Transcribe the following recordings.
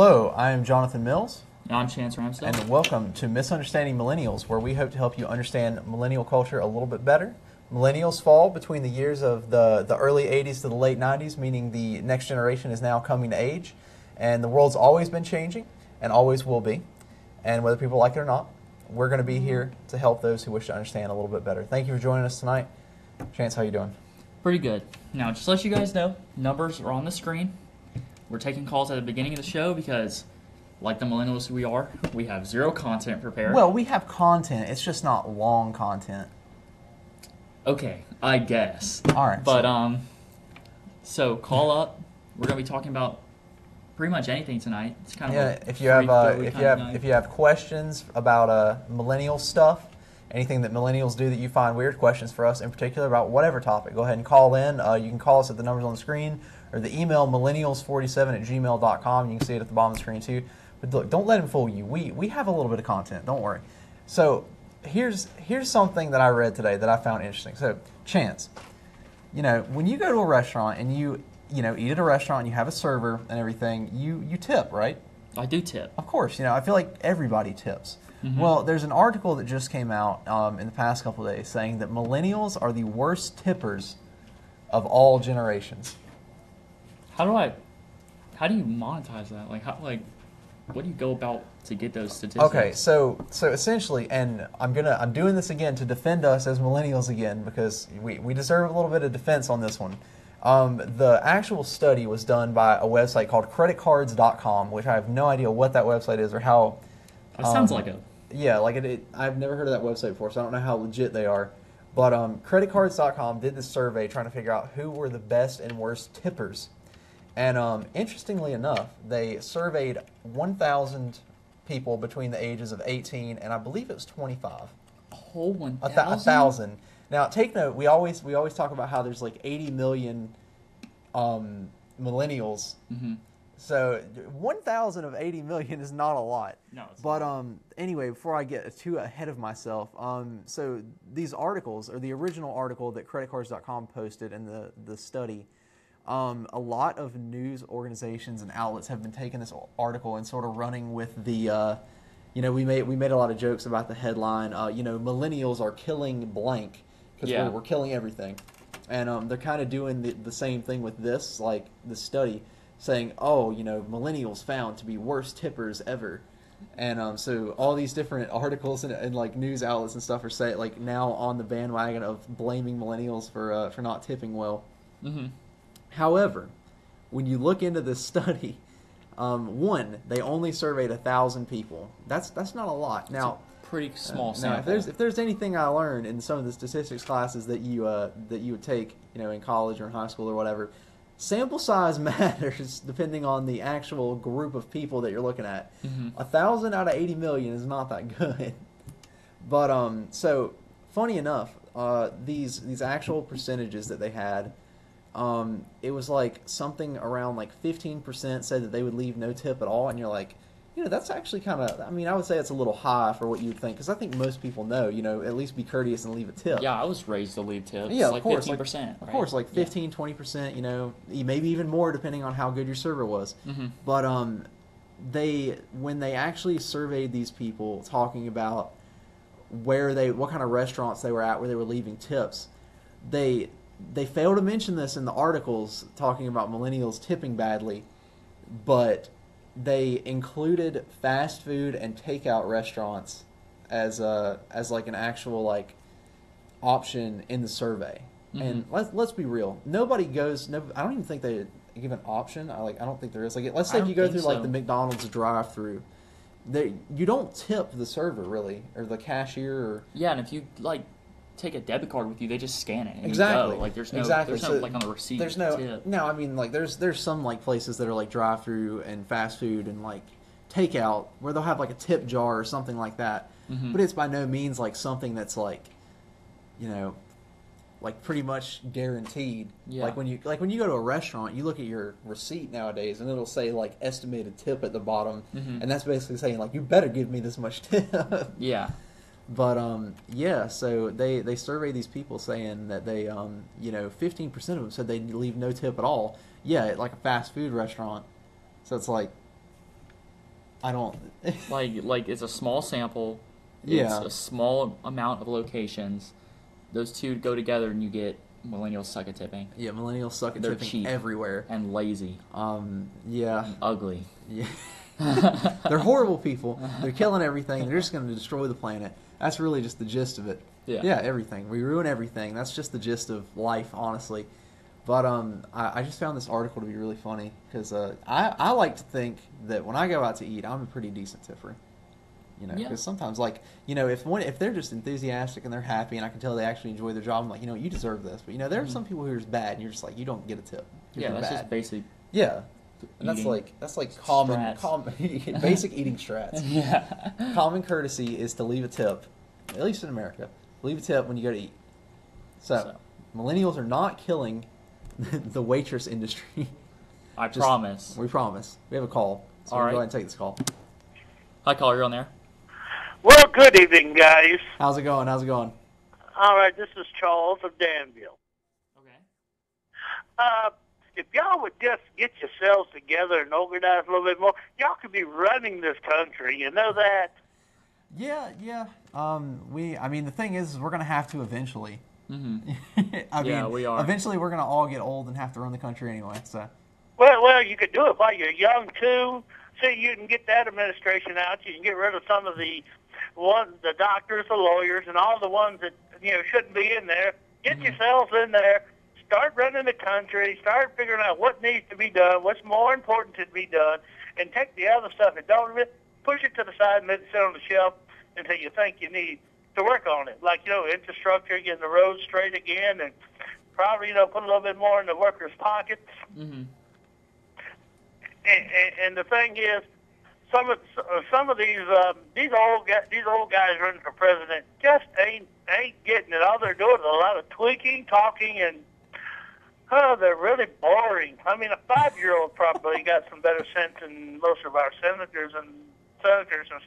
Hello, I am Jonathan Mills, I'm Chance Ramsdale. and welcome to Misunderstanding Millennials, where we hope to help you understand millennial culture a little bit better. Millennials fall between the years of the early 80s to the late 90s, meaning the next generation is now coming to age, and the world's always been changing and always will be. And whether people like it or not, we're going to be here to help those who wish to understand a little bit better. Thank you for joining us tonight. Chance, how you doing? Pretty good. Now, just to let you guys know, numbers are on the screen. We're taking calls at the beginning of the show because, like the millennials we are, we have zero content prepared. Well, we have content. It's just not long content. Okay, I guess. All right. But, so call up. We're going to be talking about pretty much anything tonight. It's kind of if you have questions about millennial stuff, anything that millennials do that you find weird, questions for us in particular about whatever topic, go ahead and call in. You can call us at the numbers on the screen or the email millennials47@gmail.com. You can see it at the bottom of the screen too. But look, don't let him fool you. We have a little bit of content. Don't worry. So here's something that I read today that I found interesting. So Chance, when you go to a restaurant and you eat at a restaurant and you have a server and everything, you tip, right? I do tip. Of course. I feel like everybody tips. Mm-hmm. Well, there's an article that just came out in the past couple of days saying that millennials are the worst tippers of all generations. How do you monetize that? What do you go about to get those statistics? Okay, so essentially, and I'm doing this again to defend us as millennials again because we deserve a little bit of defense on this one. The actual study was done by a website called creditcards.com, which I have no idea what that website is or how. That sounds like a... Yeah, I've never heard of that website before, so I don't know how legit they are. But creditcards.com did this survey trying to figure out who were the best and worst tippers. And interestingly enough, they surveyed 1,000 people between the ages of 18 and I believe it was 25. A whole 1,000? 1,000. Now, take note, we always talk about how there's like 80 million millennials. Mm-hmm. So 1,000 of 80 million is not a lot. No, it's but not. Anyway, before I get too ahead of myself, so these articles, or the original article that creditcards.com posted and the study, a lot of news organizations and outlets have been taking this article and sort of running with the, we made a lot of jokes about the headline, millennials are killing blank because we're killing everything. And they're kind of doing the same thing with this, like the study, saying, millennials found to be worst tippers ever. And so all these different articles and like news outlets and stuff are saying, like, now on the bandwagon of blaming millennials for not tipping well. Mm-hmm. However, when you look into this study, they only surveyed 1,000 people. That's not a lot. Now, pretty small sample. Now, if there's anything I learned in some of the statistics classes that you would take, in college or in high school or whatever, sample size matters depending on the actual group of people that you're looking at. Mm-hmm. 1,000 out of 80 million is not that good. But so funny enough, these actual percentages that they had. It was like something around like 15% said that they would leave no tip at all, and you're like, that's actually kind of, I would say it's a little high for what you would think, because I think most people know, at least be courteous and leave a tip. Yeah, I was raised to leave tips. Yeah, like of course, 15%. Of course, like 15, 20%, maybe even more depending on how good your server was. Mm-hmm. But when they actually surveyed these people talking about what kind of restaurants they were at where they were leaving tips, they fail to mention this in the articles talking about millennials tipping badly, but they included fast food and takeout restaurants as like an actual like option in the survey. Mm-hmm. And let's be real, nobody goes. No, I don't even think they give an option. I don't think there is. Like, let's say if you go through like the McDonald's drive-through, you don't tip the server really or the cashier. Or yeah, and if you like take a debit card with you, they just scan it. And exactly. You go. Like there's no so like on the receipt. There's like there's some like places that are like drive through and fast food and like takeout where they'll have like a tip jar or something like that. Mm-hmm. But it's by no means like something that's like, like pretty much guaranteed. Yeah. Like when you go to a restaurant, you look at your receipt nowadays and it'll say like estimated tip at the bottom, mm-hmm. and that's basically saying like you better give me this much tip. Yeah. But so they surveyed these people saying that they 15% of them said they'd leave no tip at all. Yeah, at like a fast food restaurant. So it's like, I don't. like it's a small sample. Yeah. It's a small amount of locations. Those two go together, and you get millennials suck at tipping. Yeah, millennials suck at They're tipping cheap everywhere. and lazy. Yeah. And ugly. Yeah. They're horrible people. They're killing everything. They're just going to destroy the planet. That's really just the gist of it. Yeah. Everything. We ruin everything. That's just the gist of life, honestly. But I just found this article to be really funny because I like to think that when I go out to eat, I'm a pretty decent tipper. You know, because sometimes, like, you know, if they're just enthusiastic and they're happy and I can tell they actually enjoy their job, I'm like, you know, you deserve this. But, you know, there are some people who are just bad and you're just like, you don't get a tip. Yeah, that's just basic. Yeah. And that's like common basic eating strats. Yeah. Common courtesy is to leave a tip, at least in America. Leave a tip when you go to eat. So millennials are not killing the waitress industry. I promise. We promise. We have a call. So All we'll right. go ahead and take this call. Hi, caller. You're on there. Well, good evening, guys. How's it going? All right, this is Charles of Danville. Okay. If y'all would just get yourselves together and organize a little bit more, y'all could be running this country. You know that? Yeah. I mean, the thing is we're going to have to eventually. Mm-hmm. We are. Eventually, we're going to all get old and have to run the country anyway. So. Well, you could do it while you're young too. See, you can get that administration out. You can get rid of some of the doctors, the lawyers, and all the ones that shouldn't be in there. Get yourselves in there. Start running the country. Start figuring out what needs to be done, what's more important to be done, and take the other stuff and don't push it to the side and let it sit on the shelf until you think you need to work on it. Like, infrastructure, getting the roads straight again, and probably, put a little bit more in the workers' pockets. Mm-hmm. And the thing is, some of these old guys running for president just ain't getting it. All they're doing is a lot of tweaking, talking, and they're really boring. I mean, a 5-year-old probably got some better sense than most of our senators and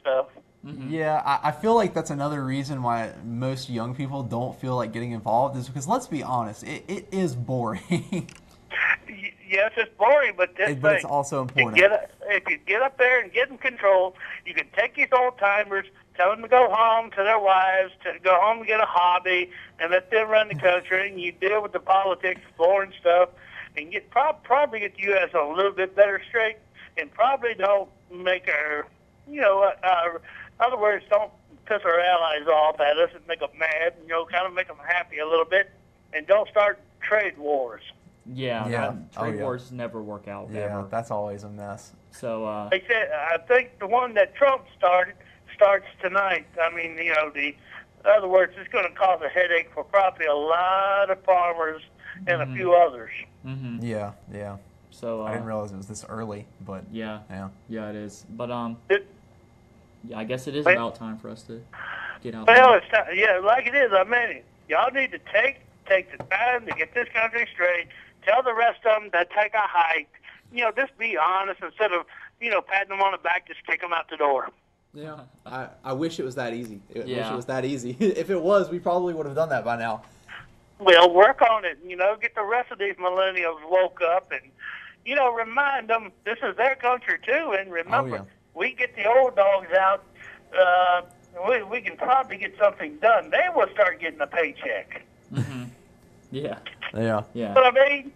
stuff. Mm-hmm. Yeah, I feel like that's another reason why most young people don't feel like getting involved is because, let's be honest, it is boring. Yes, it's boring, but but it's also important. If you get up there and get in control, you can take these old timers, tell them to go home to their wives, to go home and get a hobby, and let them run the country. And you deal with the politics, boring stuff, and probably get the U.S. on a little bit better straight, and probably don't make our, in other words, don't piss our allies off at us and make them mad. Kind of make them happy a little bit, and don't start trade wars. Yeah. Trade wars never work out. Yeah, ever. that's always a mess. So they said, I think the one that Trump starts tonight. I mean, in other words, it's going to cause a headache for probably a lot of farmers and a few others. Mm-hmm. Yeah. So I didn't realize it was this early, but yeah, it is. But I guess it is about time for us to get out. Well, it's time, like it is. I mean, y'all need to take the time to get this country straight. Tell the rest of them to take a hike. Just be honest instead of, patting them on the back, just kick them out the door. Yeah. I wish it was that easy. I wish Yeah. it was that easy. If it was, we probably would have done that by now. Well, work on it. Get the rest of these millennials woke up and, remind them this is their country too. And remember, we get the old dogs out. We can probably get something done. They will start getting a paycheck. Mm-hmm. Yeah. But I mean,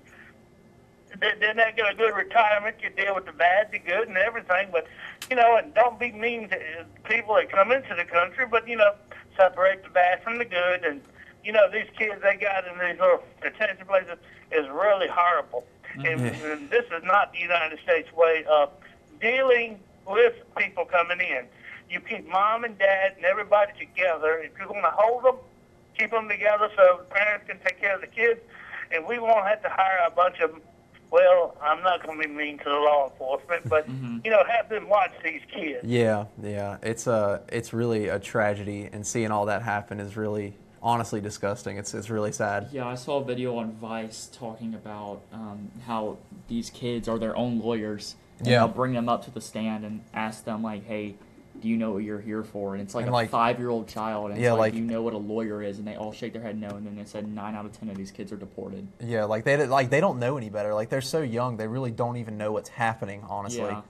then they get a good retirement. You deal with the bad, the good, and everything. But and don't be mean to people that come into the country. But separate the bad from the good. And these kids they got in these little detention places is really horrible. Mm-hmm. And this is not the United States way of dealing with people coming in. You keep mom and dad and everybody together. If you're going to hold them, keep them together so the parents can take care of the kids, and we won't have to hire a bunch of, well, I'm not going to be mean to the law enforcement, but, have them watch these kids. Yeah. It's really a tragedy, and seeing all that happen is really, honestly, disgusting. It's really sad. Yeah, I saw a video on Vice talking about how these kids are their own lawyers. And they'll bring them up to the stand and ask them, like, hey, do you know what you're here for? And it's like a 5-year-old child, and it's like, do you know what a lawyer is? And they all shake their head no, and then they said 9 out of 10 of these kids are deported. Yeah, they don't know any better. Like, they're so young, they really don't even know what's happening, honestly. Yeah.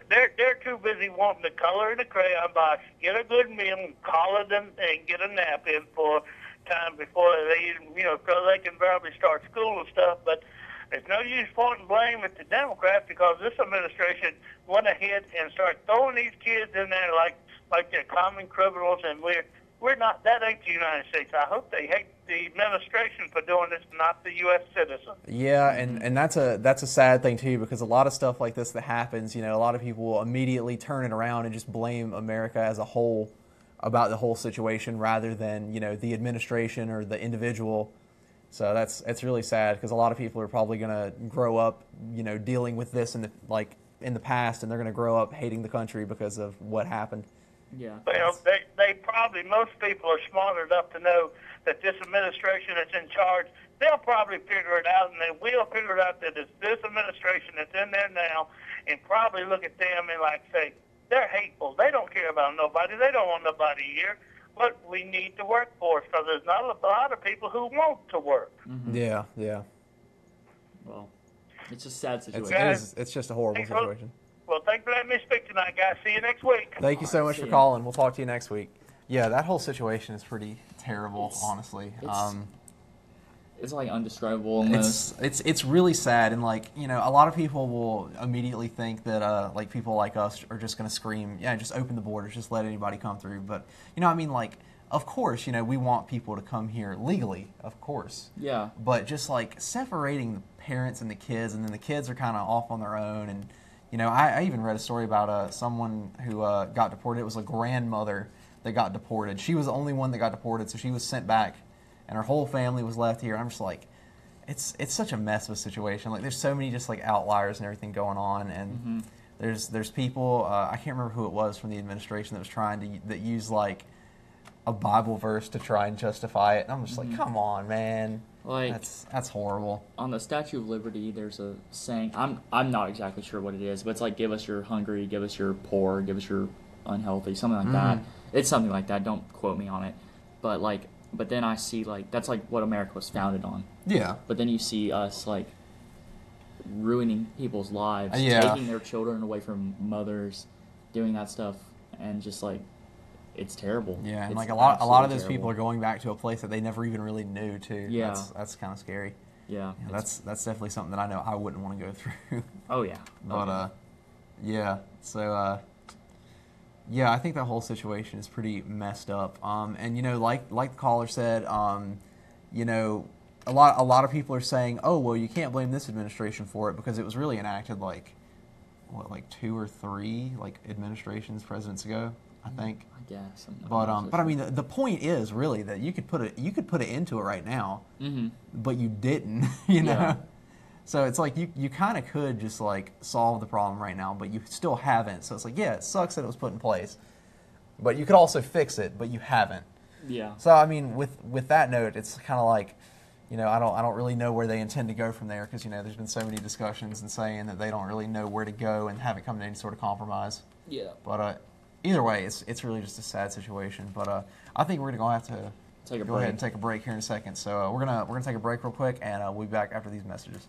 they're too busy wanting the color and the crayon box, get a good meal, and call it and get a nap in for time before they, so they can probably start school and stuff. But there's no use pointing blame at the Democrats because this administration went ahead and started throwing these kids in there like they're common criminals, and we're not. That ain't the United States. I hope they hate the administration for doing this, not the U.S. citizen. Yeah, and that's a sad thing too, because a lot of stuff like this that happens, a lot of people will immediately turn it around and just blame America as a whole about the whole situation rather than the administration or the individual. So it's really sad because a lot of people are probably going to grow up dealing with this in the past, and they're going to grow up hating the country because of what happened. Yeah. Well, they probably, most people are smart enough to know that this administration that's in charge, they'll probably figure it out, and they will figure it out that it's this administration that's in there now, and probably look at them and say, they're hateful. They don't care about nobody. They don't want nobody here. But we need the workforce because there's not a lot of people who want to work. Mm-hmm. Yeah. Well, it's a sad situation. It's just a horrible situation. Well, thanks for letting me speak tonight, guys. See you next week. Thank you so much for calling. We'll talk to you next week. Yeah, that whole situation is pretty terrible, honestly. It's undescribable almost. It's really sad, and a lot of people will immediately think that people like us are just going to scream, yeah, just open the borders, just let anybody come through. But of course, we want people to come here legally, of course. Yeah. But just separating the parents and the kids, and then the kids are kind of off on their own. And I even read a story about someone who got deported. It was a grandmother that got deported. She was the only one that got deported, so she was sent back, and her whole family was left here. I'm just it's such a mess of a situation. There's so many just outliers and everything going on, and there's people. I can't remember who it was from the administration that was trying to use a Bible verse to try and justify it. And I'm just come on, man. That's horrible. On the Statue of Liberty, there's a saying. I'm not exactly sure what it is, but it's give us your hungry, give us your poor, give us your unhealthy, something like that. It's something like that. Don't quote me on it, but then I see that's what America was founded on. Yeah. But then you see us ruining people's lives, taking their children away from mothers, doing that stuff, and just it's terrible. Yeah, and a lot of those people are going back to a place that they never even really knew too. Yeah. That's kind of scary. Yeah. That's definitely something that I know I wouldn't want to go through. Oh yeah. But yeah. So yeah, I think that whole situation is pretty messed up. And like the caller said, a lot of people are saying, oh well, you can't blame this administration for it because it was really enacted 2 or 3 administrations, presidents ago, I think. I guess. But I mean, the point is really that you could put it into it right now, but you didn't. Yeah. So it's you kind of could just solve the problem right now, but you still haven't. So it's yeah, it sucks that it was put in place, but you could also fix it, but you haven't. Yeah. So I mean, with that note, it's kind of I don't really know where they intend to go from there because there's been so many discussions and saying that they don't really know where to go and haven't come to any sort of compromise. Yeah. But either way, it's really just a sad situation. But I think we're gonna have to go ahead and take a break here in a second. So we're gonna take a break real quick, and we'll be back after these messages.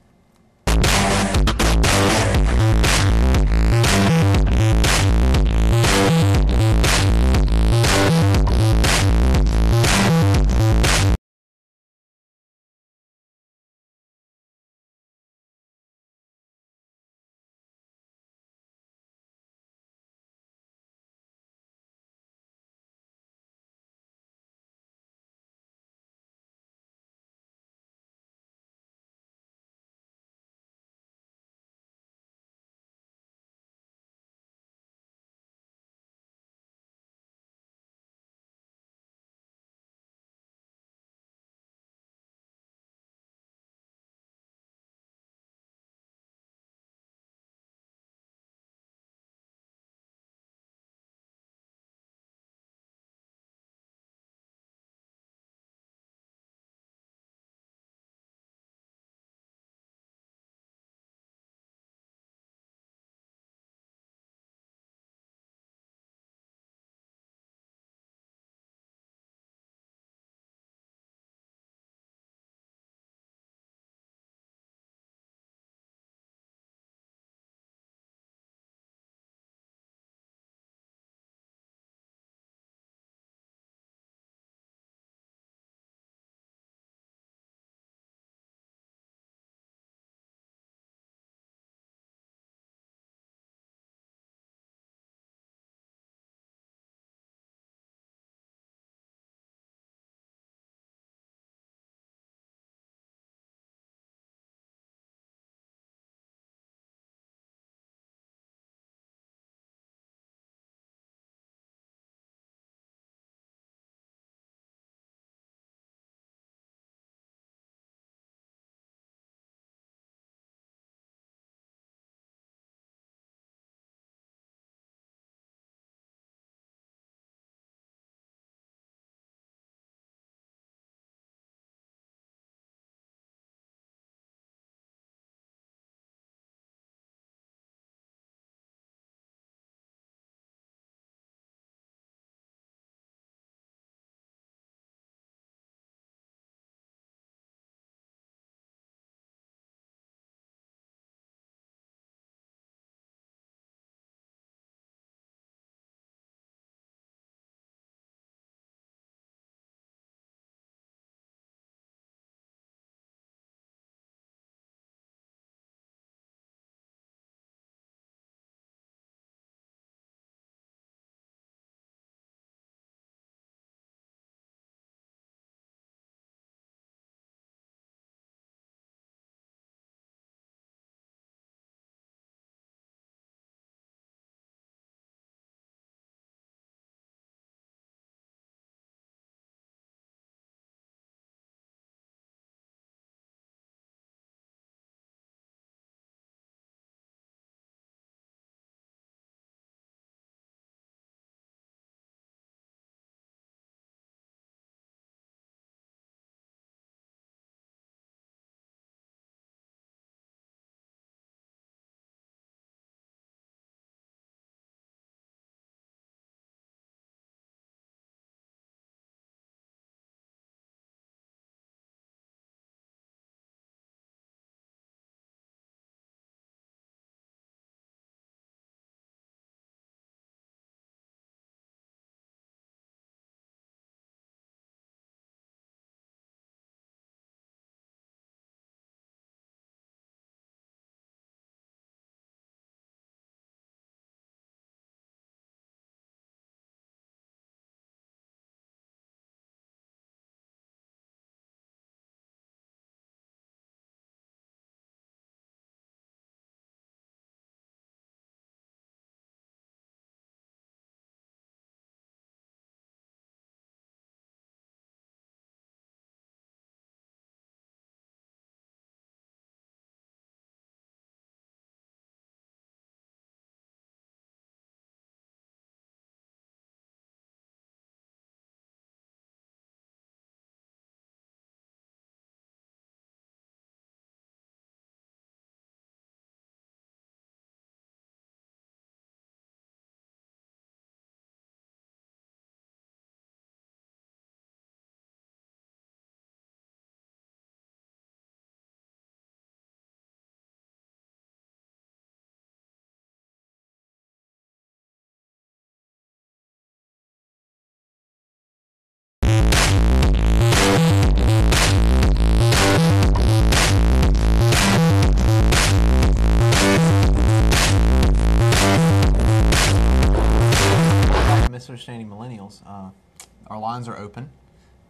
our lines are open.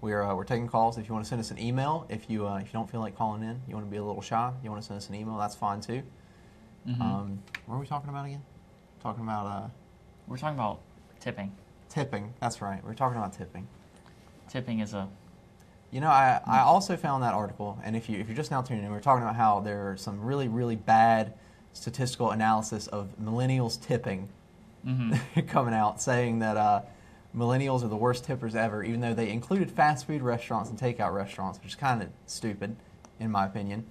We're taking calls. If you want to send us an email, if you don't feel like calling in, you want to be a little shy, you want to send us an email, that's fine too. Mm-hmm. What are we talking about again? We're talking about tipping. Tipping. That's right. We're talking about tipping. Tipping is a... You know, I also found that article, and if you're just now tuning in, we're talking about how there are some really, really bad statistical analysis of millennials tipping coming out, saying that millennials are the worst tippers ever, even though they included fast food restaurants and takeout restaurants, which is kind of stupid, in my opinion.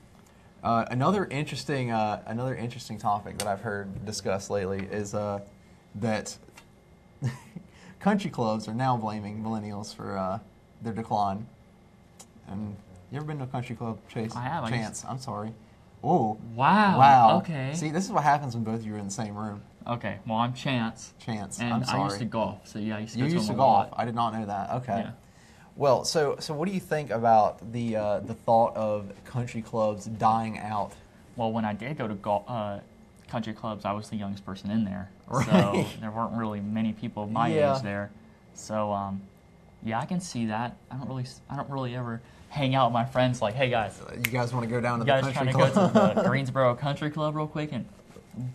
Another interesting topic that I've heard discussed lately is that country clubs are now blaming millennials for their decline. And you ever been to a country club, Chase? I have. Chance. I'm sorry. Oh. Wow. Okay. See, this is what happens when both of you are in the same room. Okay. Well, I'm Chance. Chance. And I'm sorry. I used to golf. So yeah, I used to you go to used to them a golf. lot. I did not know that. Okay. Yeah. Well, so what do you think about the thought of country clubs dying out? Well, when I did go to country clubs, I was the youngest person in there. Right. So there weren't really many people of my age there. So yeah, I can see that. I don't really ever hang out with my friends like, hey guys, you guys want to go down to the country club? You guys trying to go to the Greensboro Country Club real quick and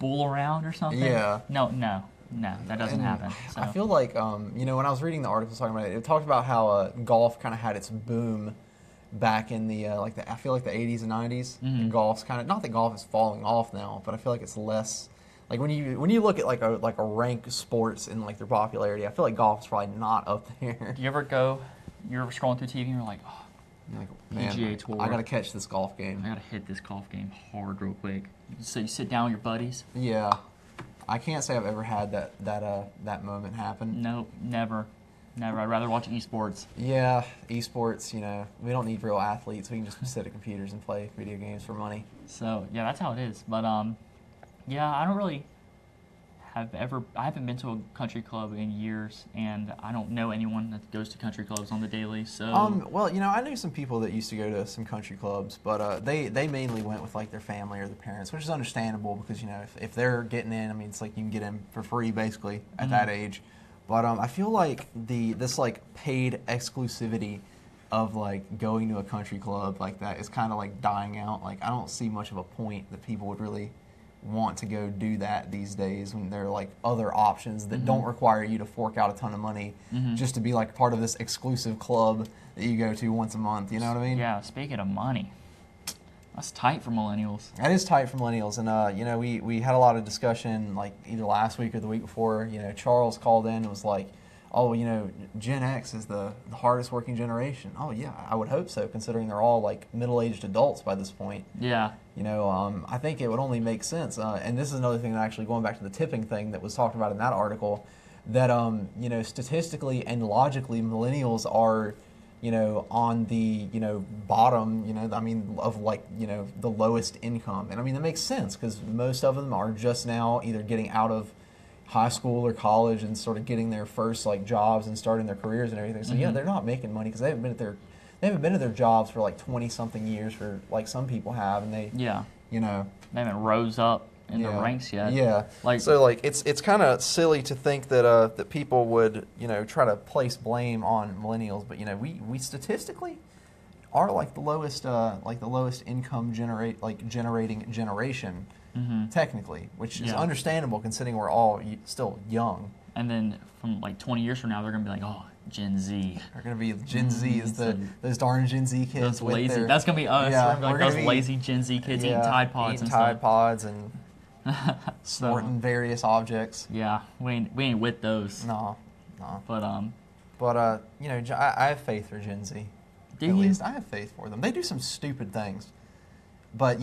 bull around or something? Yeah. No, that doesn't happen. So. I feel like, when I was reading the articles talking about it, it talked about how golf kind of had its boom back in the I feel like the 80s and 90s. And golf's kind of, not that golf is falling off now, but I feel like it's less. Like when you look at like a rank sports in like their popularity, I feel like golf's probably not up there. Do you ever you're scrolling through TV and you're like, oh, like, man, PGA Tour. I gotta catch this golf game. I gotta hit this golf game hard real quick. So you sit down with your buddies? Yeah, I can't say I've ever had that moment happen. No, never. I'd rather watch esports. Yeah, esports. We don't need real athletes. We can just sit at computers and play video games for money. So yeah, that's how it is. But yeah, I don't really I haven't been to a country club in years, and I don't know anyone that goes to country clubs on the daily. So well, I knew some people that used to go to some country clubs, but they mainly went with like their family or their parents, which is understandable because if they're getting in, I mean, it's like you can get in for free basically at that age. But I feel like this like paid exclusivity of like going to a country club like that is kind of like dying out. Like I don't see much of a point that people would really want to go do that these days when there are like other options that don't require you to fork out a ton of money just to be like part of this exclusive club that you go to once a month. You know what I mean? Yeah. Speaking of money, that's tight for millennials. That is tight for millennials, and we had a lot of discussion like either last week or the week before. Charles called in and was like, "Oh, Gen X is the hardest working generation." Oh yeah, I would hope so, considering they're all like middle-aged adults by this point. Yeah. I think it would only make sense. And this is another thing that actually going back to the tipping thing that was talked about in that article, that statistically and logically, millennials are on the bottom, of like the lowest income, and I mean that makes sense because most of them are just now either getting out of high school or college and sort of getting their first like jobs and starting their careers and everything. So yeah, they're not making money because they haven't been at their jobs for like 20-something years, for like some people have, and they they haven't rose up in the ranks yet. Yeah, so it's kind of silly to think that that people would try to place blame on millennials, but we statistically are like the lowest income generating generation. Technically, which is understandable considering we're all still young. And then from like 20 years from now, they're going to be like, oh, Gen Z. They're going to be Gen Z is those darn Gen Z kids. Those lazy. That's going to be us. Yeah, we're like those lazy Gen Z kids eating Tide Pods and Tide stuff. Pods and snorting various objects. Yeah, we ain't with those. No. But I have faith for Gen Z. Do at you? least I have faith for them. They do some stupid things. But,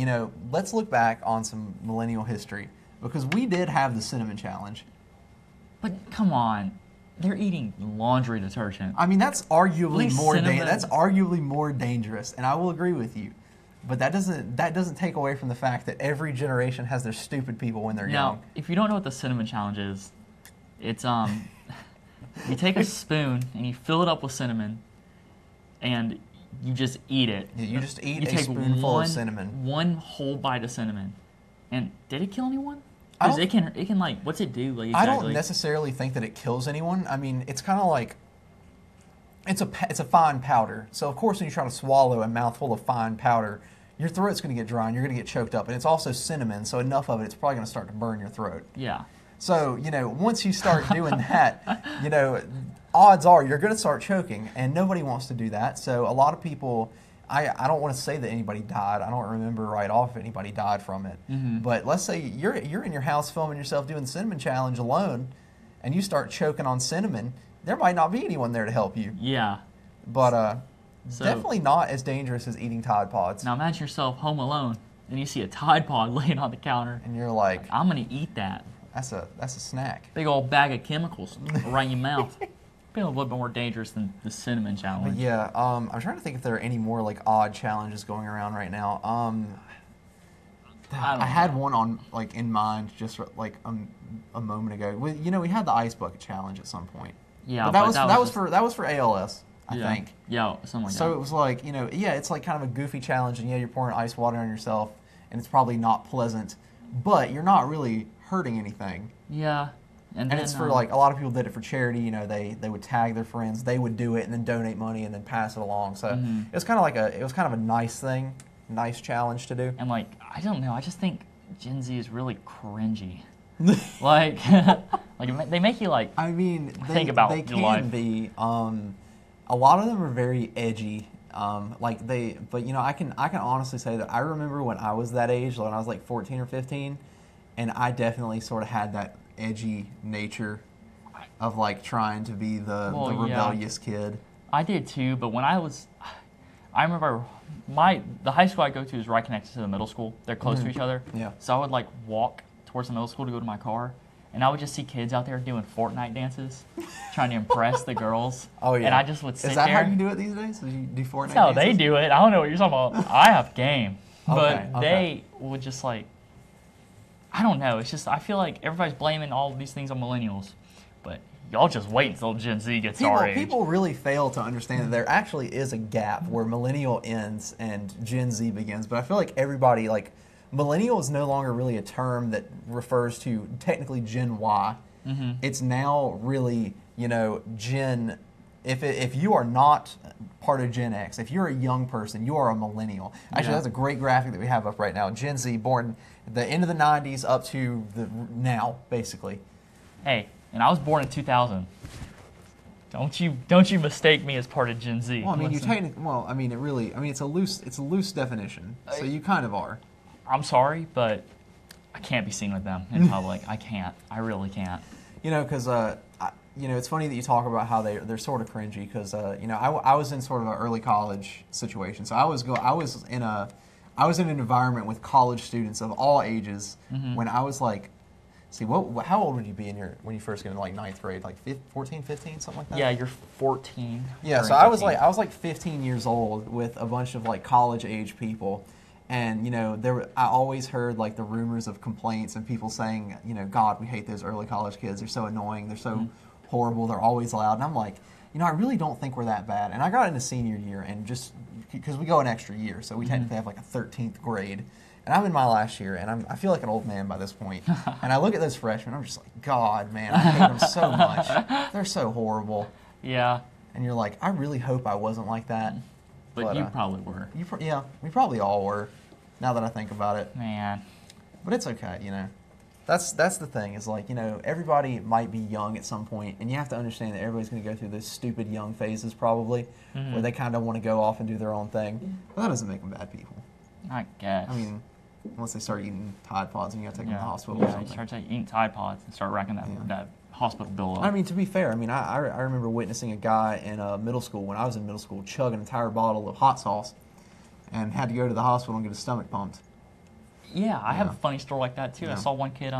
let's look back on some millennial history, because we did have the cinnamon challenge. But come on, they're eating laundry detergent. I mean, that's arguably more dangerous, and I will agree with you. But that doesn't take away from the fact that every generation has their stupid people when they're young. Now, if you don't know what the cinnamon challenge is, it's you take a spoon and you fill it up with cinnamon, and you just eat it. Yeah, you just eat a spoonful of cinnamon. One whole bite of cinnamon. And did it kill anyone? Because it can like, what's it do? Like, exactly? I don't necessarily think that it kills anyone. I mean, it's kind of like, it's a fine powder. So of course, when you try to swallow a mouthful of fine powder, your throat's going to get dry and you're going to get choked up. And it's also cinnamon, so enough of it's probably going to start to burn your throat. Yeah. So, once you start doing that, odds are you're going to start choking, and nobody wants to do that. So a lot of people, I don't want to say that anybody died. I don't remember right off if anybody died from it. Mm-hmm. But let's say you're in your house filming yourself doing the cinnamon challenge alone, and you start choking on cinnamon, there might not be anyone there to help you. Yeah. But definitely not as dangerous as eating Tide Pods. Now imagine yourself home alone, and you see a Tide Pod laying on the counter. And you're like, I'm going to eat that. That's a snack. Big old bag of chemicals right in your mouth. Be a little bit more dangerous than the cinnamon challenge. But yeah, I'm trying to think if there are any more like odd challenges going around right now. I had one on in mind just like a moment ago. We had the ice bucket challenge at some point. Yeah, but that was for ALS. I think. Yeah, something like that. So it was like it's like kind of a goofy challenge, and you're pouring ice water on yourself, and it's probably not pleasant, but you're not really hurting anything. Yeah. And it's for like a lot of people did it for charity. They would tag their friends, they would do it, and then donate money and then pass it along. So it was kind of a nice thing, nice challenge to do. And I don't know, I just think Gen Z is really cringy. like they make you think about they your life. Can be. A lot of them are very edgy. I can honestly say that I remember when I was that age, when I was like 14 or 15. And I definitely sort of had that edgy nature of trying to be the rebellious kid. I did too, but when I remember the high school I go to is right connected to the middle school. They're close to each other. Yeah. So I would walk towards the middle school to go to my car, and I would just see kids out there doing Fortnite dances, trying to impress the girls. Oh yeah. And I just would sit there. Is that how you do it these days? Do you do Fortnite? That's how dances? they do it. I don't know what you're talking about. I have game, but they would just I don't know. It's just I feel like everybody's blaming all of these things on millennials, but y'all just wait until Gen Z gets our age. People really fail to understand that there actually is a gap where millennial ends and Gen Z begins. But I feel like everybody millennial is no longer really a term that refers to technically Gen Y. Mm-hmm. It's now really Gen. If you are not part of Gen X, if you're a young person, you are a millennial. Actually, that's a great graphic that we have up right now. Gen Z, born at the end of the 90s up to now, basically. Hey, and I was born in 2000. Don't you mistake me as part of Gen Z. Well, it's a loose definition. So you kind of are. I'm sorry, but I can't be seen with them in public. I can't. I really can't. Because it's funny that you talk about how they're sort of cringy because I was in sort of an early college situation, so I was in an environment with college students of all ages when I was how old would you be when you first get into ninth grade, 14, 15, something like that? Yeah, you're 14. Yeah, so I was 15 years old with a bunch of college age people. And I always heard the rumors of complaints and people saying, God, we hate those early college kids. They're so annoying. They're so horrible. They're always loud. And I'm like, I really don't think we're that bad. And I got into senior year, and just because we go an extra year, so we technically have a 13th grade. And I'm in my last year, and I feel like an old man by this point. And I look at those freshmen, I'm just like, God, man, I hate them so much. They're so horrible. Yeah. And you're like, I really hope I wasn't like that. But you probably were. Yeah, we probably all were. Now that I think about it, man, but it's okay, That's the thing is everybody might be young at some point, and you have to understand that everybody's going to go through those stupid young phases probably, where they kind of want to go off and do their own thing. But that doesn't make them bad people. I guess. I mean, unless they start eating Tide Pods and you got to take them to the hospital or something. You start eating Tide Pods and start racking that hospital bill up. I mean, to be fair, I remember witnessing a guy in middle school when I was in middle school chugging an entire bottle of hot sauce. And had to go to the hospital and get his stomach pumped. Yeah, I have a funny story like that too. Yeah. I saw one kid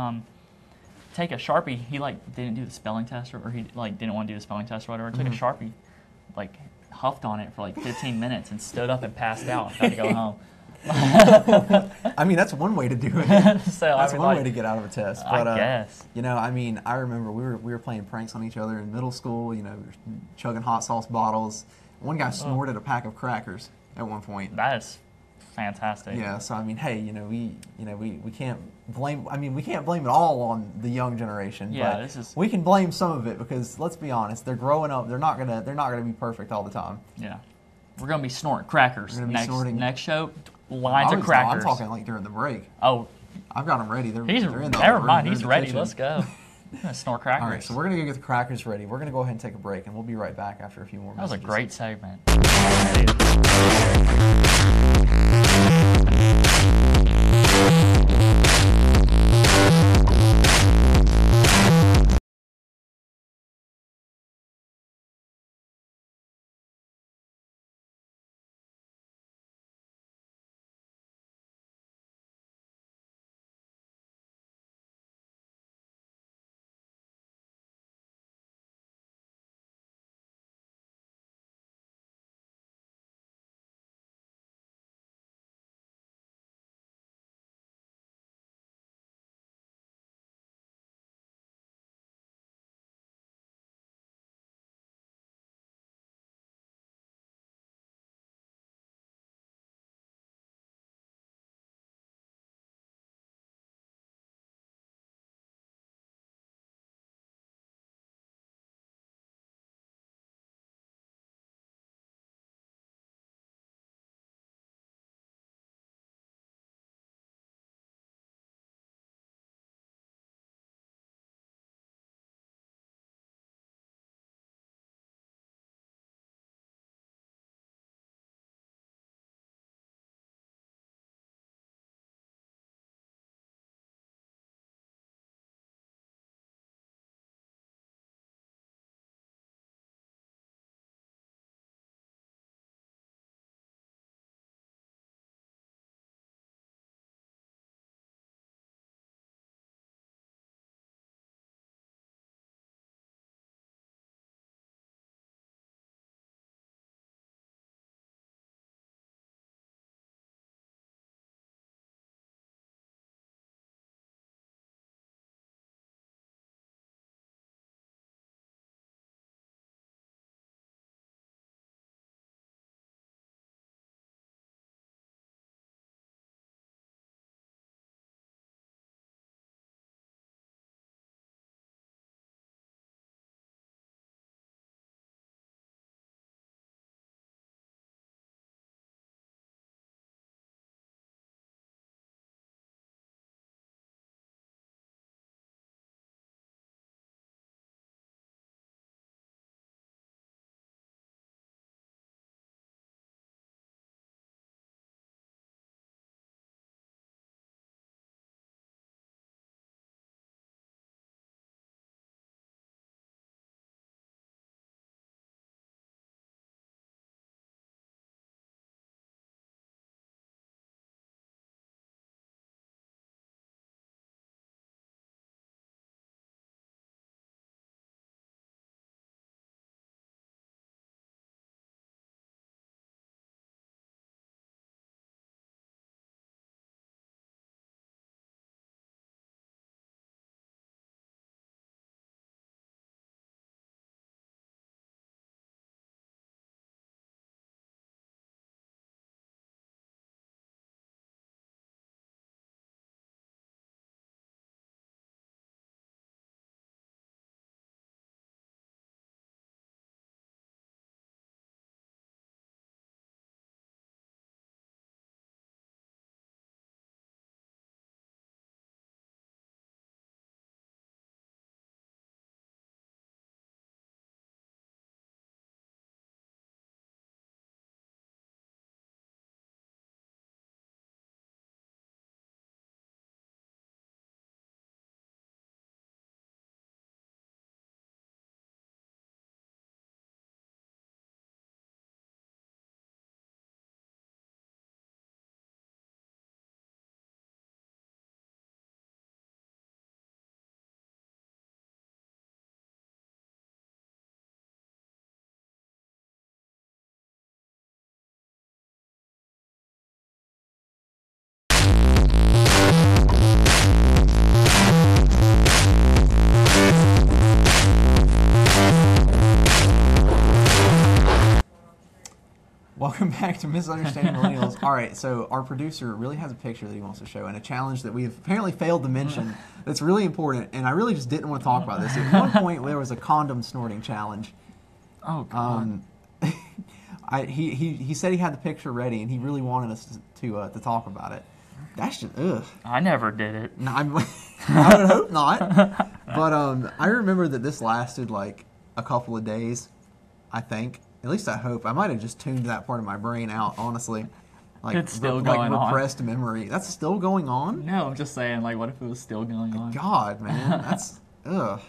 take a Sharpie. He didn't do the spelling test, or he didn't want to do the spelling test or whatever. Took a Sharpie, huffed on it for 15 minutes and stood up and passed out and had to go home. I mean, that's one way to do it. So that's one way to get out of a test. But, I guess. I remember we were playing pranks on each other in middle school. We were chugging hot sauce bottles. One guy snorted a pack of crackers at one point. That is fantastic. Yeah, so I mean, hey, we can't blame. I mean, we can't blame it all on the young generation. Yeah, but we can blame some of it because let's be honest, they're growing up. They're not gonna be perfect all the time. Yeah, we're gonna be snorting crackers. We're gonna be next show. Lines of crackers. I'm talking like during the break. Oh, I've got them ready. They're in the never mind. They're He's in the ready. kitchen. Let's go. I'm gonna snort crackers. All right, so we're gonna go get the crackers ready. We're gonna go ahead and take a break, and we'll be right back after a few more messages. That was a great segment. welcome back to Misunderstanding Millennials. All right, so our producer really has a picture that he wants to show and a challenge that we've apparently failed to mention that's really important, and I really just didn't want to talk about this. At one point, there was a condom snorting challenge. Oh, God. He said he had the picture ready, and he really wanted us to talk about it. That's just, ugh. I never did it. No, I would hope not. But I remember that this lasted like a couple of days, I think. At least I hope. I might have just tuned that part of my brain out, honestly. Like, it's still going on. Repressed memory. That's still going on? No, I'm just saying, like, what if it was still going on? God, man. That's, ugh.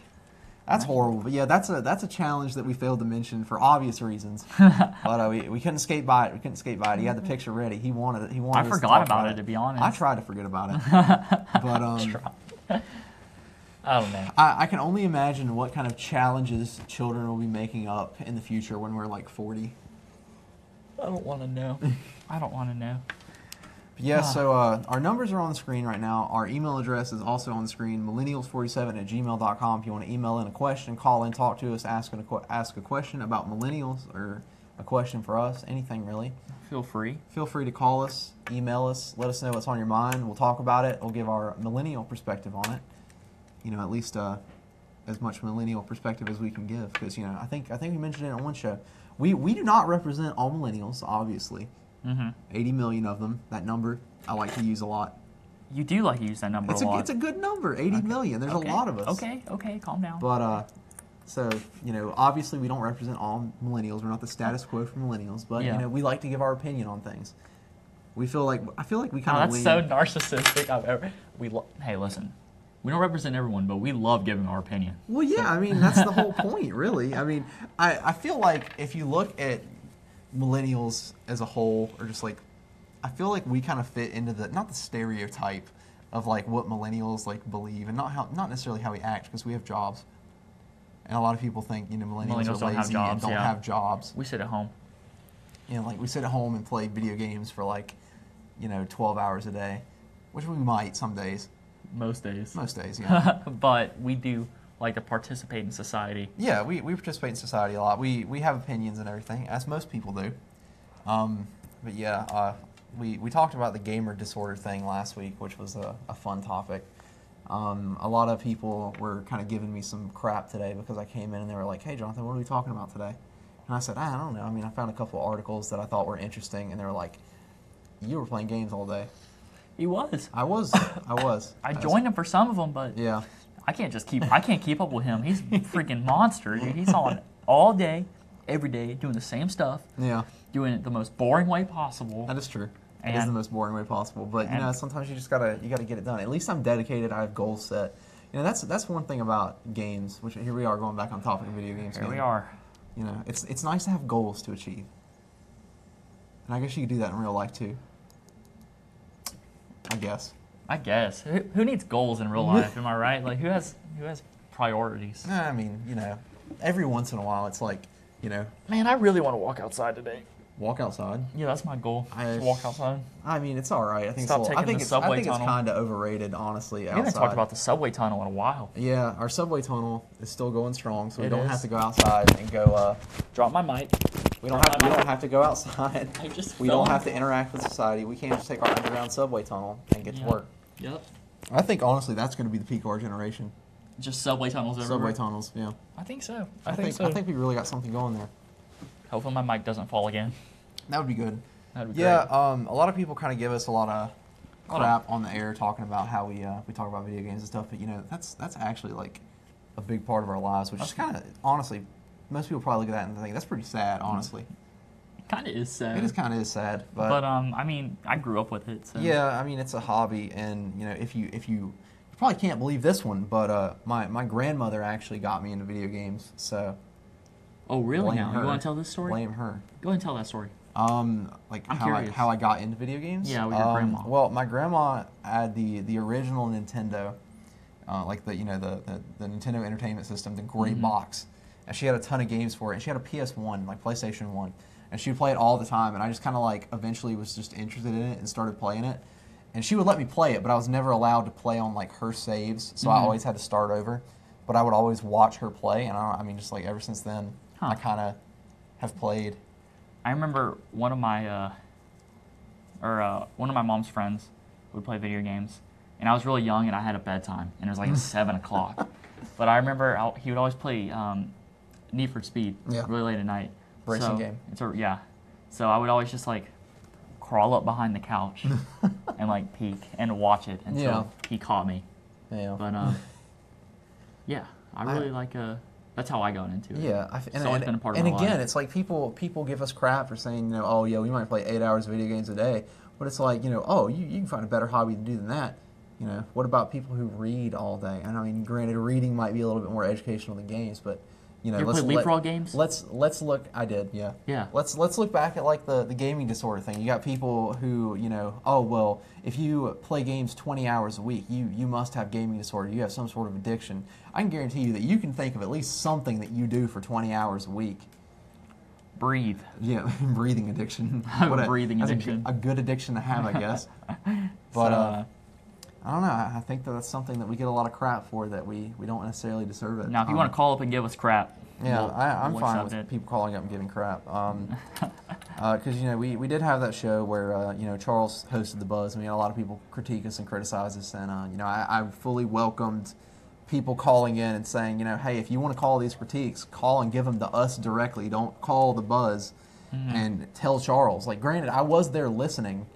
That's horrible. But yeah, that's a challenge that we failed to mention for obvious reasons. But we couldn't skate by it. He had the picture ready. He wanted it. I forgot about it, to be honest. I tried to forget about it. But I don't know. I can only imagine what kind of challenges children will be making up in the future when we're like 40. I don't want to know. I don't want to know. Yeah, so our numbers are on the screen right now. Our email address is also on the screen, millennials47@gmail.com. If you want to email in a question, call in, talk to us, ask a question about millennials or a question for us, anything really. Feel free. Feel free to call us, email us, let us know what's on your mind. We'll talk about it. We'll give our millennial perspective on it. You know, at least as much millennial perspective as we can give, because I think we mentioned it on one show. We do not represent all millennials, obviously. 80 million of them. That number I like to use a lot. You do like to use that number a lot. It's a good number, 80 million. There's a lot of us. Okay, calm down. But so obviously we don't represent all millennials. We're not the status quo for millennials, but we like to give our opinion on things. I feel like we kind of. That's so narcissistic. Hey, listen. We don't represent everyone, but we love giving our opinion. Well, yeah, I mean, that's the whole point, really. I mean, I feel like if you look at millennials as a whole, or just like, I feel like we kind of fit into not the stereotype of like what millennials like believe, and not necessarily how we act, because we have jobs. And a lot of people think, millennials are lazy and don't have jobs. We sit at home. Like we sit at home and play video games for like, 12 hours a day, which we might some days. Most days, yeah. But we do like to participate in society. Yeah, we participate in society a lot. We have opinions and everything, as most people do. But yeah, we talked about the gamer disorder thing last week, which was a fun topic. A lot of people were kind of giving me some crap today because I came in and they were like, "Hey, Jonathan, what are we talking about today?" And I said, "I don't know. I mean, I found a couple of articles that I thought were interesting," and they were like, "You were playing games all day." He was. I was. I joined him for some of them, but yeah, I can't keep up with him. He's a freaking monster, dude. He's on all day, every day, doing the same stuff. Yeah. Doing it the most boring way possible. That is true. It is the most boring way possible. But sometimes you just gotta get it done. At least I'm dedicated. I have goals set. That's one thing about games. Which here we are going back on topic of video games. Here we are. It's nice to have goals to achieve. And I guess you could do that in real life too. I guess. Who needs goals in real life? Am I right? Like who has priorities? I mean, every once in a while, it's like, Man, I really want to walk outside today. Walk outside? Yeah, that's my goal. Walk outside. I mean, it's all right. I think it's kind of overrated, honestly. We haven't talked about the subway tunnel in a while. Yeah, our subway tunnel is still going strong, so we don't have to go outside and go. Drop my mic. We don't have to go outside. We don't have to interact with society. We can't just take our underground subway tunnel and get to work. Yep. I think honestly that's going to be the peak of our generation. Just subway tunnels everywhere. Subway tunnels, yeah. I think so. I think we really got something going there. Hopefully my mic doesn't fall again. That would be good. That'd be great. A lot of people kind of give us a lot of crap on the air talking about how we talk about video games and stuff, but that's actually like a big part of our lives, which is kind of honestly. Most people probably look at that and think that's pretty sad, honestly. It kind of is sad. It is kind of sad, but I mean, I grew up with it. So. Yeah, I mean, it's a hobby, and if you probably can't believe this one, but my grandmother actually got me into video games, so. Oh really? Now you want to tell this story? Blame her. Go ahead and tell that story. Like how I got into video games. Yeah, with your grandma. Well, my grandma had the original Nintendo, like the Nintendo Entertainment System, the gray box. And she had a ton of games for it. And she had a PS1, like PlayStation 1. And she would play it all the time. And I just kind of like eventually was just interested in it and started playing it. And she would let me play it, but I was never allowed to play on like her saves. So I always had to start over. But I would always watch her play. And just like ever since then, I kind of have played I remember one of my mom's friends would play video games, and I was really young and I had a bedtime, and it was like at 7 o'clock. But I remember he would always play Need for Speed really late at night. Racing game. Yeah. So I would always just like crawl up behind the couch and like peek and watch it until he caught me. Yeah. But yeah, I really that's how I got into it. Yeah, It's always been a part of my life. And again, it's like people give us crap for saying, oh yeah, we might play 8 hours of video games a day, but it's like, oh, you can find a better hobby to do than that. What about people who read all day? And I mean, granted, reading might be a little bit more educational than games, but you ever play leapfrog games? Let's look. I did, yeah. Yeah. Let's look back at like the gaming disorder thing. You got people who oh well, if you play games 20 hours a week, you must have gaming disorder. You have some sort of addiction. I can guarantee you that you can think of at least something that you do for 20 hours a week. Breathe. Yeah, breathing addiction. Breathing addiction. A good addiction to have, I guess. But I don't know. I think that's something that we get a lot of crap for that we don't necessarily deserve it. Now, if you want to call up and give us crap, yeah, I'm fine with people calling up and giving crap. Because we did have that show where Charles hosted the Buzz. I mean, a lot of people critique us and criticize us, and I fully welcomed people calling in and saying, hey, if you want to call these critiques, call and give them to us directly. Don't call the Buzz and tell Charles. Like, granted, I was there listening.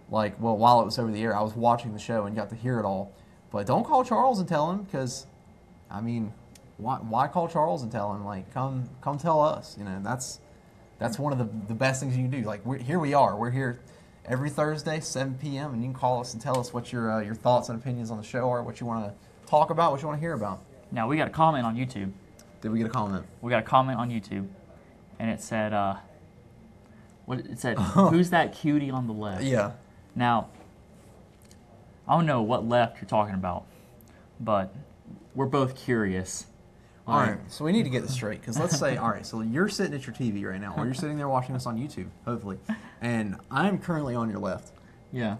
While it was over the air, I was watching the show and got to hear it all. But don't call Charles and tell him, because, I mean, why call Charles and tell him? Like, come tell us. That's one of the best things you can do. Like, here we are. We're here every Thursday, 7 p.m., and you can call us and tell us what your thoughts and opinions on the show are, what you want to talk about, what you want to hear about. Now, we got a comment on YouTube. Did we get a comment? We got a comment on YouTube, and it said, who's that cutie on the left? Yeah. Now, I don't know what left you're talking about, but we're both curious. All right, so we need to get this straight, because let's say, all right, so you're sitting at your TV right now, or you're sitting there watching us on YouTube, hopefully, and I'm currently on your left. Yeah.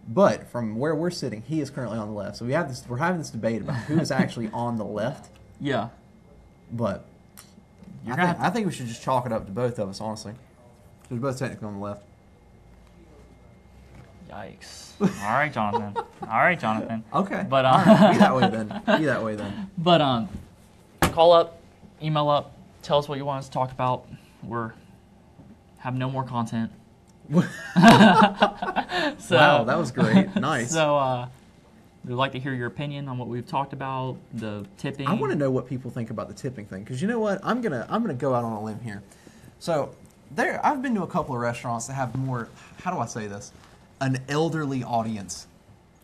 But from where we're sitting, he is currently on the left. So we're having this debate about who is actually on the left. Yeah. But I think we should just chalk it up to both of us, honestly. We're both technically on the left. Yikes. All right, Jonathan. Okay. But all right. Be that way then. But call up, email up, tell us what you want us to talk about. Have no more content. Wow, that was great. Nice. So we'd like to hear your opinion on what we've talked about, the tipping. I want to know what people think about the tipping thing, because you know what? I'm gonna go out on a limb here. So I've been to a couple of restaurants that have more. How do I say this? An elderly audience.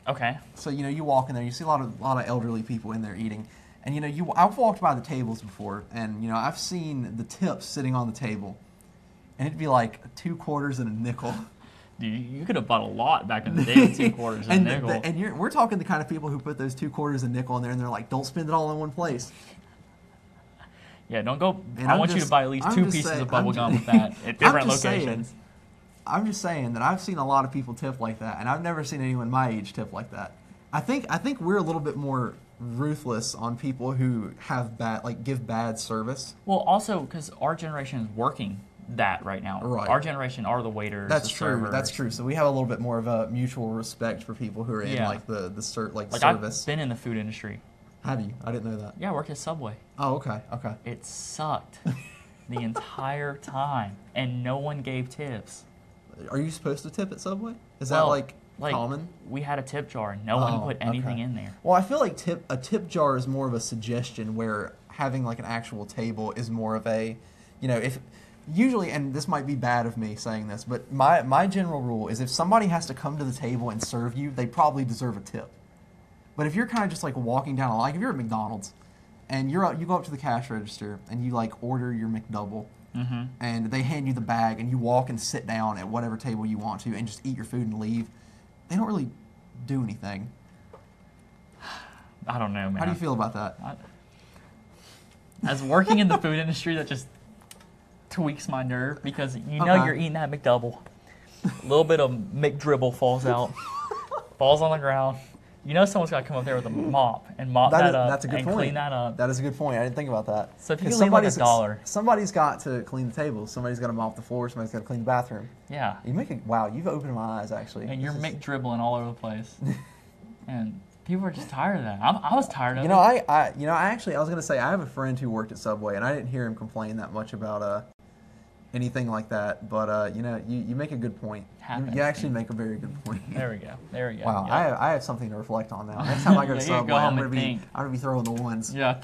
Okay. So you walk in there, you see a lot of elderly people in there eating, and I've walked by the tables before, and I've seen the tips sitting on the table, and it'd be like 2 quarters and a nickel. Dude, you could have bought a lot back in the day with 2 quarters and a nickel. We're talking the kind of people who put those 2 quarters and a nickel in there, and they're like, don't spend it all in one place. Yeah, don't go. I want you to buy at least 2 pieces of bubble gum with that at different locations. I'm just saying that I've seen a lot of people tip like that, and I've never seen anyone my age tip like that. I think we're a little bit more ruthless on people who have give bad service. Well, also because our generation is working that right now. Right. Our generation are the waiters. That's the true. servers. That's true. So we have a little bit more of a mutual respect for people who are in the service. I've been in the food industry. Have you? I didn't know that. Yeah, I worked at Subway. Oh, okay. It sucked the entire time, and no one gave tips. Are you supposed to tip at Subway? Is that common? We had a tip jar, and no one put anything in there. Well, I feel like a tip jar is more of a suggestion, where having like an actual table is more of a, if usually, and this might be bad of me saying this, but my general rule is if somebody has to come to the table and serve you, they probably deserve a tip. But if you're kind of just like walking down, like if you're at McDonald's and you go up to the cash register and you like order your McDouble, and they hand you the bag and you walk and sit down at whatever table you want to and just eat your food and leave, they don't really do anything. I don't know, man. How do you feel about that? As working in the food industry, that just tweaks my nerve, because you're eating that McDouble. A little bit of McDribble falls out, falls on the ground. You know someone's got to come up there with a mop and mop that up that's a good and point. clean that up. That is a good point. I didn't think about that. So if you leave like $1. Somebody's got to clean the tables. Somebody's got to mop the floor. Somebody's got to clean the bathroom. Yeah. Wow, you've opened my eyes, actually. And you're McDribbling all over the place. And people are just tired of that. I was tired of it. I was going to say, I have a friend who worked at Subway, and I didn't hear him complain that much about anything like that. But, you make a good point. You actually make a very good point. There we go. Wow, yep. I have something to reflect on now. Next time I go to Subway, I'm going to be throwing the ones. Yeah,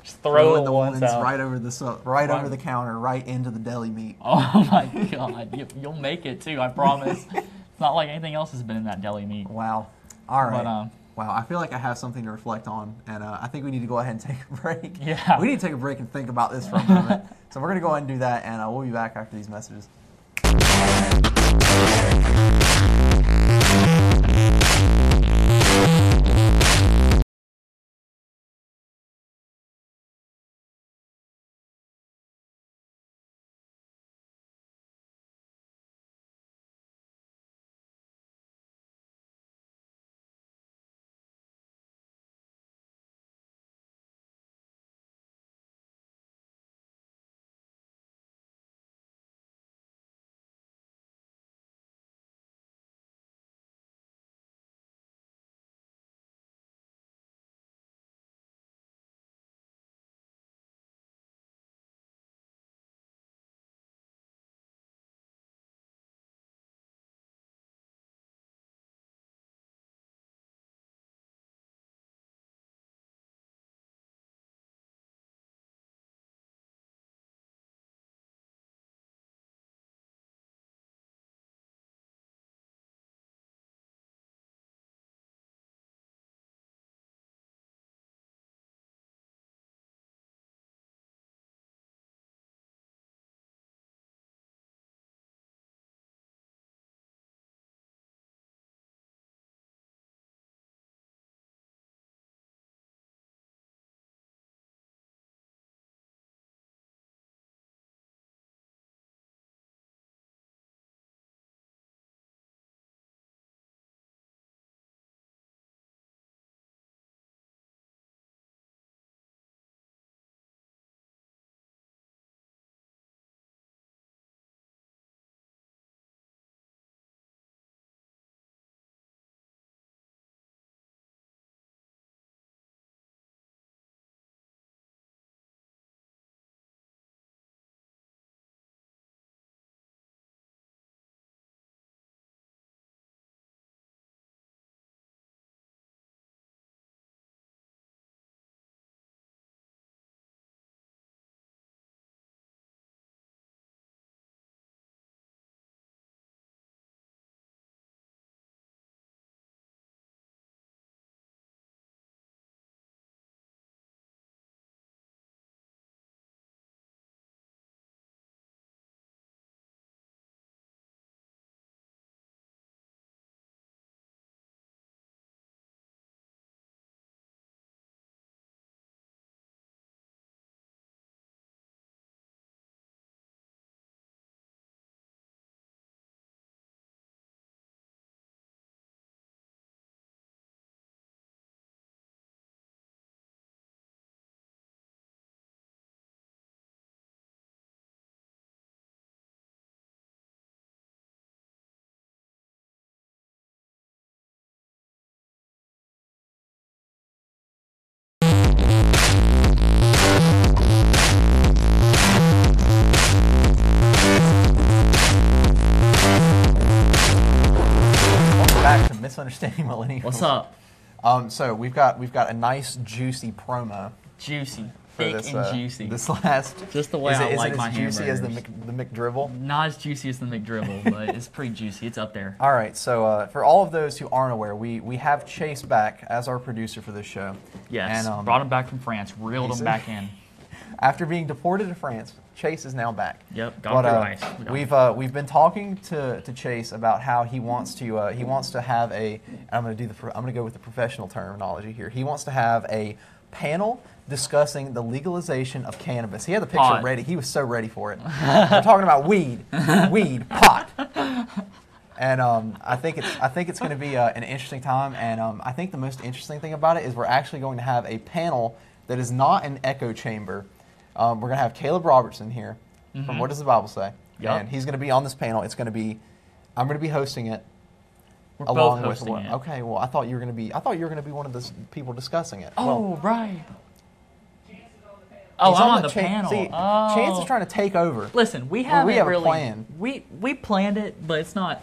just throw the ones out. right over over the counter, right into the deli meat. Oh my God, you'll make it too. I promise. It's not like anything else has been in that deli meat. Wow. All right. But, wow, I feel like I have something to reflect on, and I think we need to go ahead and take a break. Yeah. We need to take a break and think about this for a moment. So we're going to go ahead and do that, and we'll be back after these messages. Misunderstanding Millennials. What's up? So we've got a nice juicy promo. Juicy. Thick and juicy. This last, just the way I like my hamburgers. Is it as juicy as the McDribble? Not as juicy as the McDribble, but it's pretty juicy. It's up there. All right. So for all of those who aren't aware, we have Chase back as our producer for this show. Yes. And, brought him back from France. Reeled him back in. After being deported to France, Chase is now back. Yep. Got through ice. We've been talking to Chase about how he wants to have a. I'm going to go with the professional terminology here. He wants to have a panel discussing the legalization of cannabis. He had the picture ready. He was so ready for it. We're talking about weed, pot. And I think it's going to be an interesting time. And I think the most interesting thing about it is we're actually going to have a panel that is not an echo chamber. We're going to have Caleb Robertson here from What Does the Bible Say? Yep. And he's going to be on this panel. I'm going to be hosting it. We're both hosting it. Okay, well, I thought you were going to be one of the people discussing it. Oh, right. Oh, I'm on the panel. See, Chance is trying to take over. Listen, we have a plan. We planned it, but it's not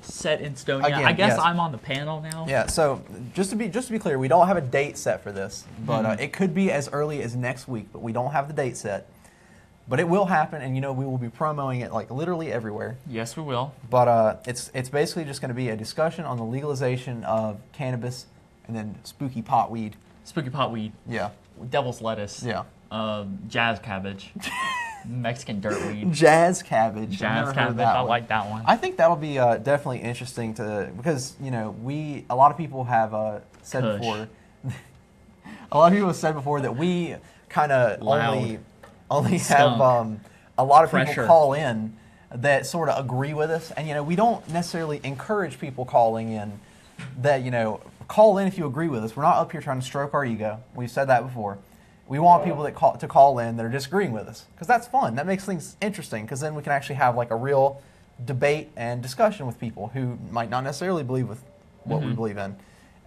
set in stone yet. Again, I guess yes. I'm on the panel now. Yeah. So just to be clear, we don't have a date set for this, but it could be as early as next week. But we don't have the date set. But it will happen, and we will be promoting it like literally everywhere. Yes, we will. But it's basically just going to be a discussion on the legalization of cannabis, and then spooky potweed. Spooky potweed. Yeah. Devil's lettuce. Yeah. Jazz cabbage. Mexican dirtweed. Jazz cabbage. Jazz cabbage. I like that one. I think that'll be definitely interesting because a lot of people have said Kush. before. A lot of people have said before that we kind of only have a lot of people call in that sort of agree with us, and we don't necessarily encourage people calling in that call in if you agree with us. We're not up here trying to stroke our ego. We've said that before. We want people to call in that are disagreeing with us because that's fun. That makes things interesting because then we can actually have like a real debate and discussion with people who might not necessarily believe with what we believe in.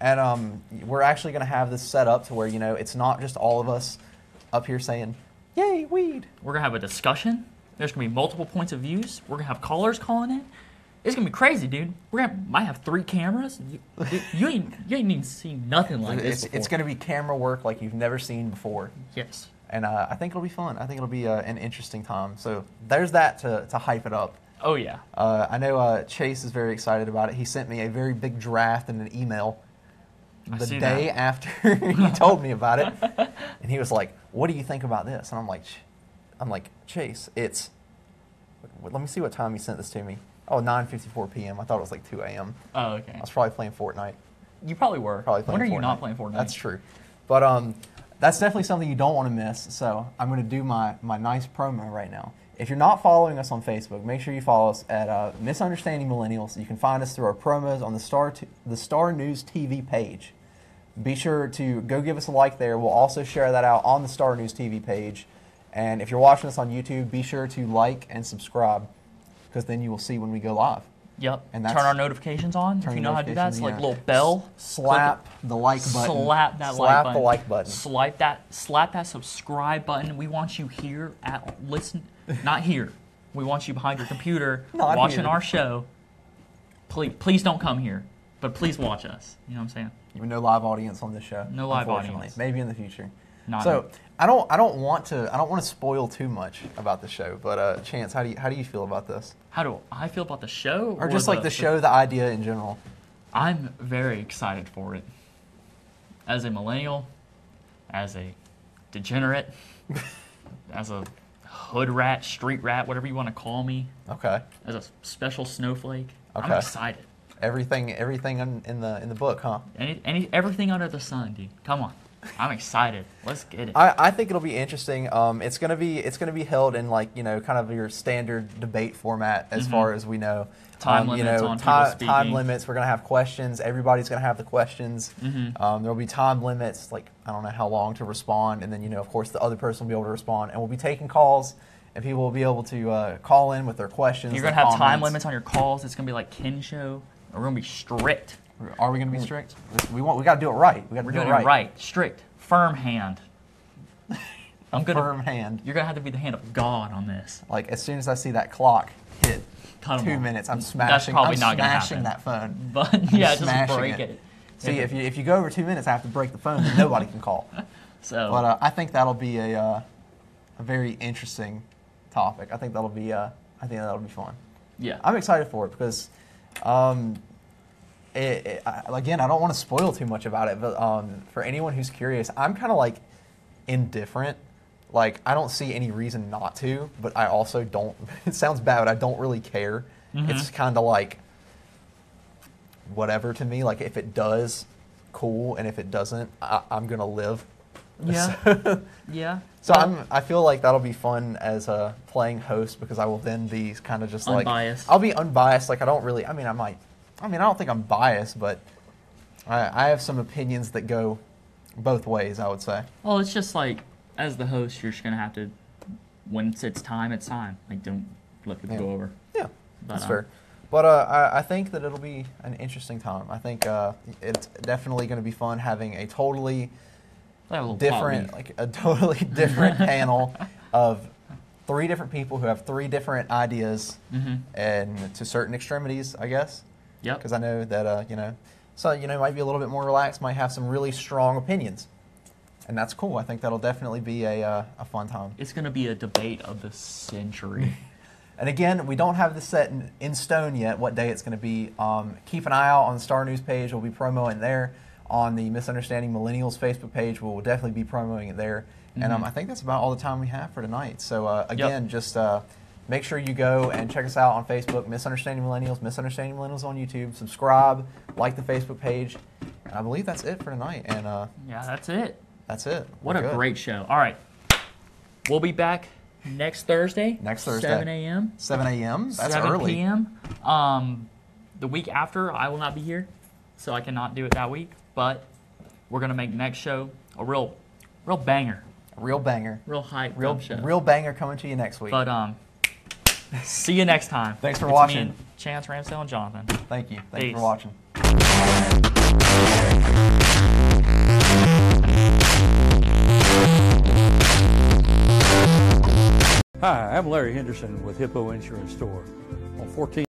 And we're actually going to have this set up to where it's not just all of us up here saying, "Yay, weed!" We're gonna have a discussion. There's gonna be multiple points of views. We're gonna have callers calling in. It's gonna be crazy, dude. Might have 3 cameras. You ain't even seen nothing like this before. It's gonna be camera work like you've never seen before. Yes. And I think it'll be fun. I think it'll be an interesting time. So there's that to hype it up. Oh yeah. I know Chase is very excited about it. He sent me a very big draft in an email the day after he told me about it, and he was like, "What do you think about this?" And I'm like, Chase, let me see what time he sent this to me. Oh, 9:54 p.m. I thought it was like 2 a.m. Oh, okay. I was probably playing Fortnite. You probably were. When are you not playing Fortnite? That's true. But that's definitely something you don't want to miss. So I'm going to do my nice promo right now. If you're not following us on Facebook, make sure you follow us at Misunderstanding Millennials. You can find us through our promos on the Star News TV page. Be sure to go give us a like there. We'll also share that out on the Star News TV page. And if you're watching us on YouTube, be sure to like and subscribe because then you will see when we go live. Yep. And turn our notifications on. If you know how to do that, it's like a little bell. Slap the like button. Slap that Slap like button. the like button. Slap that subscribe button. We want you here not here. We want you behind your computer watching our show. Please don't come here, but please watch us. You know what I'm saying? No live audience on this show. No live audience. Maybe in the future. So I don't want to spoil too much about the show, but Chance, how do you feel about this? How do I feel about the show? Or just like the show, the idea in general? I'm very excited for it. As a millennial, as a degenerate, as a hood rat, street rat, whatever you want to call me. Okay. As a special snowflake. Okay. I'm excited. Everything in the book, huh? Everything under the sun, dude. Come on. I'm excited. Let's get it. I think it'll be interesting. It's gonna be held in kind of your standard debate format as far as we know. Time limits on people speaking. Time limits. We're gonna have questions. Everybody's gonna have the questions. There'll be time limits. Like I don't know how long to respond, and then of course the other person will be able to respond, and we'll be taking calls. And people will be able to call in with their questions. You're gonna have time limits on your calls. It's gonna be like Ken show. We're gonna be strict. Are we going to be strict? We got to do it right. We're doing it right. Strict. Firm hand. Firm hand. You're going to have to be the hand of God on this. Like, as soon as I see that clock hit 2 minutes, I'm smashing that phone. But, yeah, just break it. See, if you go over 2 minutes, I have to break the phone, then nobody can call. But I think that'll be a very interesting topic. I think that'll be fun. Yeah. I'm excited for it because... again, I don't want to spoil too much about it, but for anyone who's curious, I'm kind of like indifferent. Like, I don't see any reason not to, but I also don't. It sounds bad, but I don't really care. It's kind of like whatever to me. Like, if it does, cool, and if it doesn't, I'm gonna live Yeah. Yeah. So I feel like that'll be fun as a playing host because I will then be kind of just unbiased. I'll be unbiased. Like I don't think I'm biased, but I have some opinions that go both ways, I would say. Well, it's just like, as the host, you're just going to have to, when it's time, it's time. Like, don't let people go over. Yeah, that's fair. But I think that it'll be an interesting time. I think it's definitely going to be fun having a totally different panel of 3 different people who have 3 different ideas and to certain extremities, I guess. Yep. Because I know that, might be a little bit more relaxed, might have some really strong opinions. And that's cool. I think that'll definitely be a fun time. It's going to be a debate of the century. And again, we don't have this set in stone yet, what day it's going to be. Keep an eye out on the Star News page. We'll be promoting there. On the Misunderstanding Millennials Facebook page, we'll definitely be promoting it there. And I think that's about all the time we have for tonight. So again, just make sure you go and check us out on Facebook, Misunderstanding Millennials on YouTube. Subscribe, like the Facebook page. And I believe that's it for tonight. And yeah, that's it. That's it. What a great show. All right. We'll be back next Thursday. 7 a.m. 7 a.m.? That's 7 early. p.m. The week after, I will not be here, so I cannot do it that week. But we're going to make next show a real banger. A real banger. Real hype show. Real banger coming to you next week. But see you next time. Thanks for watching. Me and Chance, Ramsdale, and Jonathan. Thank you. Thank Peace. you for watching. Hi, I'm Larry Henderson with Hippo Insurance Store on 14.